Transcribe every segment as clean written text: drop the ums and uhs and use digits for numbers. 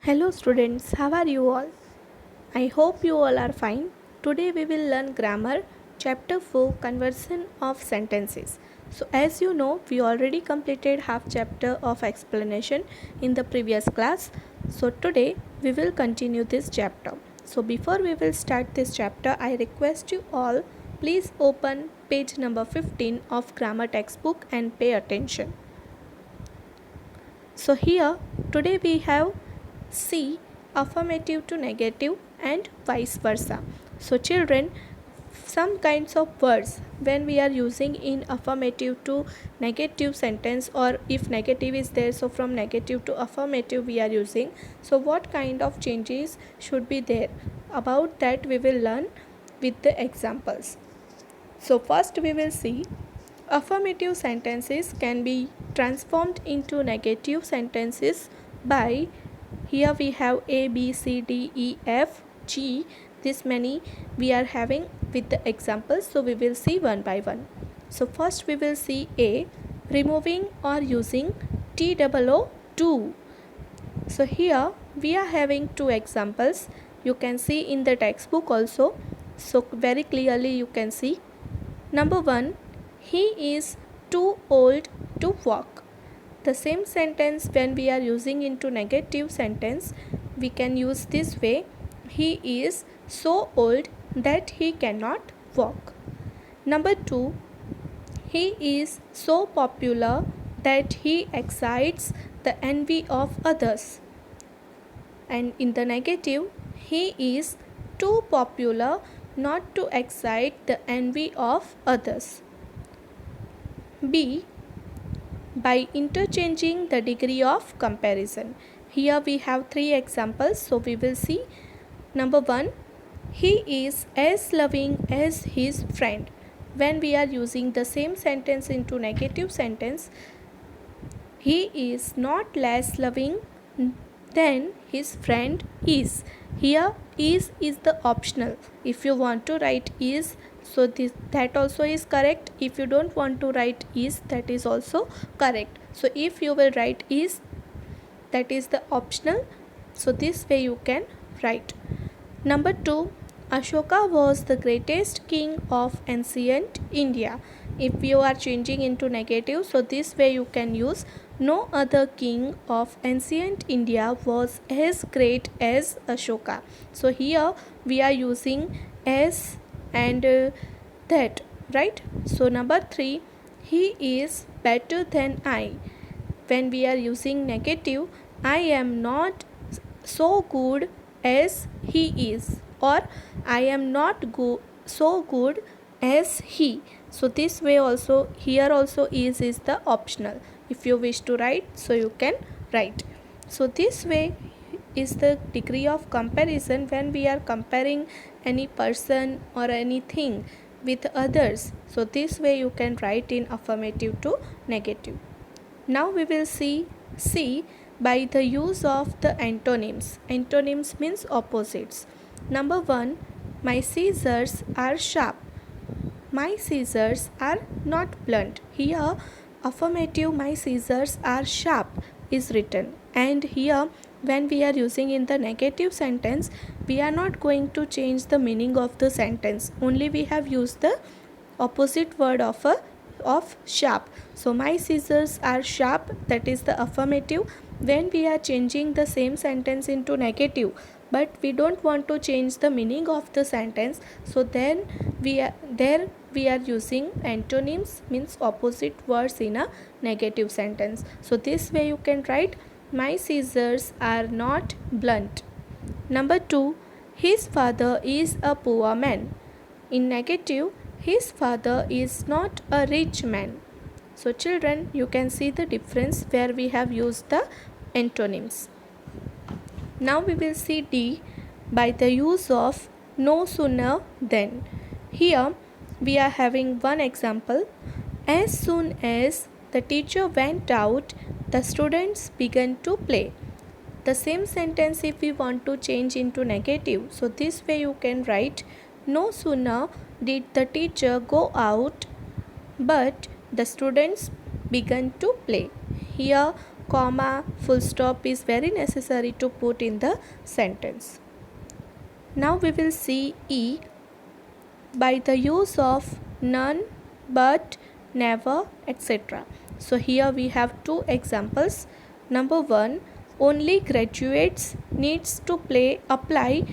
Hello students, how are you all? I hope you all are fine. Today we will learn grammar, chapter 4, conversion of sentences. So as you know, we already completed half chapter of explanation in the previous class. So today we will continue this chapter. So before we will start this chapter, I request you all please open page number 15 of grammar textbook and pay attention. So here today we have C affirmative to negative and vice versa. So children, some kinds of words when we are using in affirmative to negative sentence, or if negative is there, so from negative to affirmative we are using. So what kind of changes should be there, about that we will learn with the examples. So first we will see affirmative sentences can be transformed into negative sentences by, here we have A, B, C, D, E, F, G. This many we are having with the examples. So we will see one by one. So first we will see A, removing or using TOO, to. So here we are having two examples. You can see in the textbook also. So very clearly you can see. Number 1, he is too old to walk. The same sentence when we are using into negative sentence, we can use this way: he is so old that he cannot walk. Number 2, he is so popular that he excites the envy of others. And in the negative, he is too popular not to excite the envy of others. B, by interchanging the degree of comparison. Here we have three examples, so we will see. Number 1, he is as loving as his friend. When we are using the same sentence into negative sentence, he is not less loving than his friend is. Here is the optional. If you want to write is, so that also is correct. If you don't want to write is, that is also correct. So if you will write is, that is the optional. So this way you can write. Number 2, Ashoka was the greatest king of ancient India. If you are changing into negative, so this way you can use no other king of ancient India was as great as Ashoka. So here we are using as and that, right? So number 3, he is better than I. When we are using negative, I am not so good as he is, or I am not so good as he. So this way also, here also is the optional. If you wish to write, so you can write. So this way is the degree of comparison when we are comparing any person or anything with others. So this way you can write in affirmative to negative. Now we will see C, by the use of the antonyms. Antonyms means opposites. Number 1, my scissors are sharp. My scissors are not blunt. Here affirmative my scissors are sharp is written, and here when we are using in the negative sentence, we are not going to change the meaning of the sentence, only we have used the opposite word of sharp. So my scissors are sharp, that is the affirmative. When we are changing the same sentence into negative, but we don't want to change the meaning of the sentence, so then we are using antonyms, means opposite words in a negative sentence. So this way you can write my scissors are not blunt. Number 2, his father is a poor man. In negative, his father is not a rich man. So children, you can see the difference where we have used the antonyms. Now we will see D, by the use of no sooner than. Here we are having one example. As soon as the teacher went out, the students began to play. The same sentence if we want to change into negative, so this way you can write no sooner did the teacher go out, but the students began to play. Here comma, full stop is very necessary to put in the sentence. Now we will see E. By the use of none, but, never, etc. So here we have two examples. Number one, only graduates needs to apply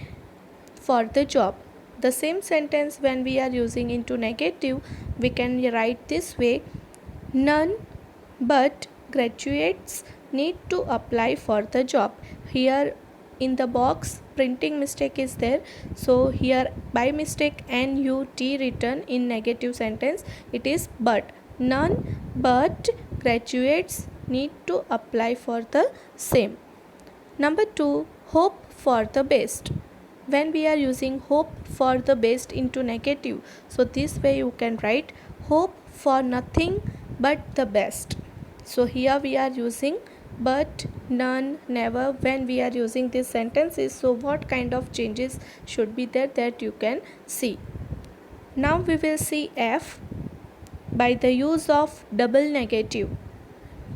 for the job. The same sentence when we are using into negative, we can write this way: none but graduates need to apply for the job. Here in the box printing mistake is there, so here by mistake NUT written in negative sentence. It is but. None but graduates need to apply for the same. Number two, hope for the best. When we are using hope for the best into negative, so this way you can write hope for nothing but the best. So here we are using but, none, never when we are using these sentences. So what kind of changes should be there, that you can see. Now we will see F. By the use of double negative.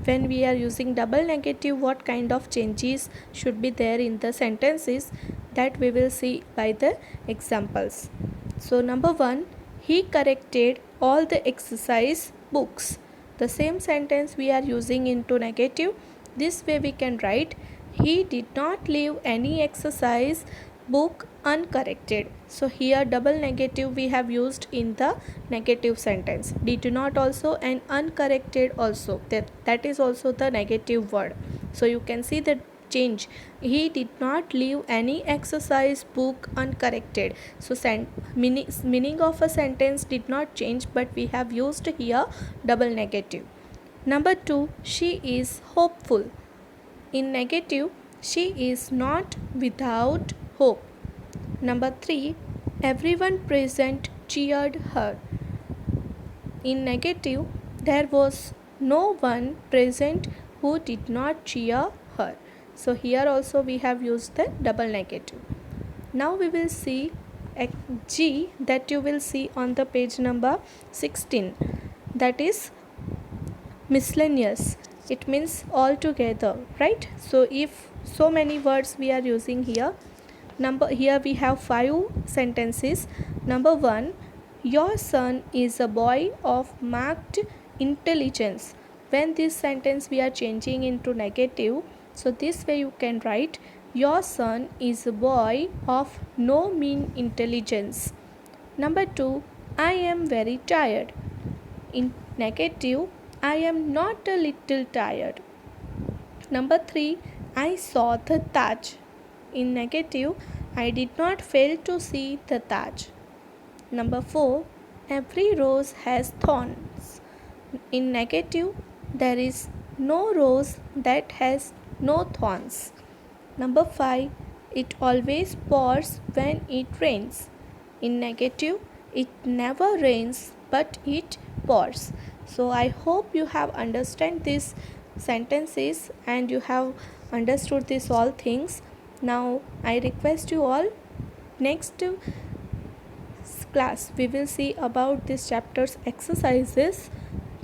When we are using double negative, what kind of changes should be there in the sentences, that we will see by the examples. So number one, he corrected all the exercise books. The same sentence we are using into negative. This way we can write, he did not leave any exercise book uncorrected. So here double negative we have used in the negative sentence. Did not also and uncorrected also, that is also the negative word. So you can see the change. He did not leave any exercise book uncorrected. So meaning of a sentence did not change, but we have used here double negative. Number two, she is hopeful. In negative, she is not without hope. Number three, everyone present cheered her. In negative, there was no one present who did not cheer her. So here also we have used the double negative. Now we will see G, that you will see on the page number 16. That is miscellaneous. It means all together, right? So if so many words we are using here. Here we have 5 sentences. Number 1, your son is a boy of marked intelligence. When this sentence we are changing into negative, so this way you can write, your son is a boy of no mean intelligence. Number 2, I am very tired. In negative, I am not a little tired. Number 3, I saw the Taj. In negative, I did not fail to see the Taj. Number 4, every rose has thorns. In negative, there is no rose that has no thorns. Number 5, it always pours when it rains. In negative, it never rains but it pours. So I hope you have understood these sentences and you have understood these all things. Now I request you all, next class we will see about this chapter's exercises.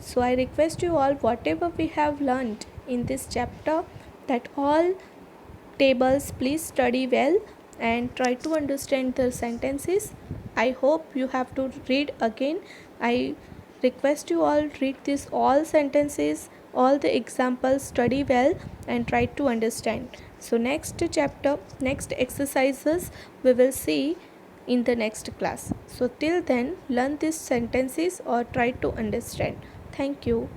So I request you all, whatever we have learned in this chapter, that all tables please study well and try to understand the sentences. I hope you have to read again. I request you all, read this all sentences, all the examples, study well and try to understand. So next chapter, next exercises we will see in the next class. So till then, learn these sentences or try to understand. Thank you.